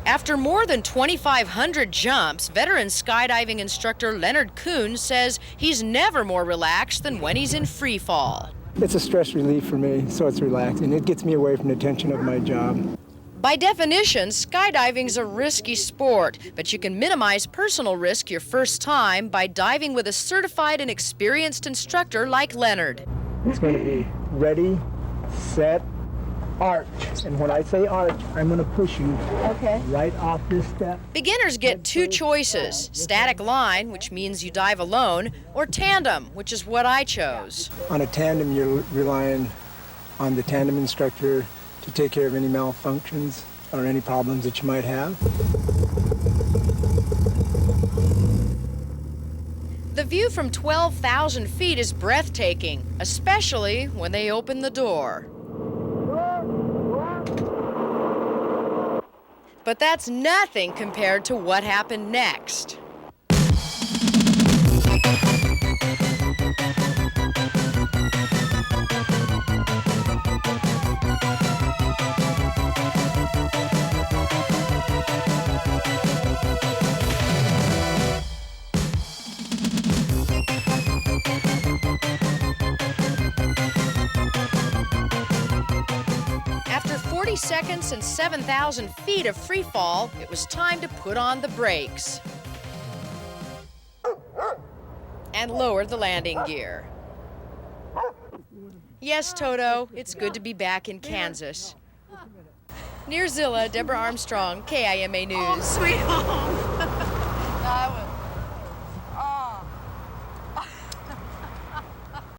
After more than 2,500 jumps, veteran skydiving instructor Leonard Kuhn says he's never more relaxed than when he's in free fall. It's a stress relief for me, so it's relaxing. It gets me away from the tension of my job. By definition, skydiving's a risky sport, but you can minimize personal risk your first time by diving with a certified and experienced instructor like Leonard. It's going to be ready, set, arch. And when I say arch, I'm going to push you right off this step. Beginners get two choices, static line, which means you dive alone, or tandem, which is what I chose. On a tandem, you're relying on the tandem instructor to take care of any malfunctions or any problems that you might have. The view from 12,000 feet is breathtaking, especially when they open the door. But that's nothing compared to what happened next. After 40 seconds and 7,000 feet of free fall, it was time to put on the brakes and lower the landing gear. Yes, Toto, it's good to be back in Kansas. Near Zilla, Deborah Armstrong, KIMA News. Home sweet home.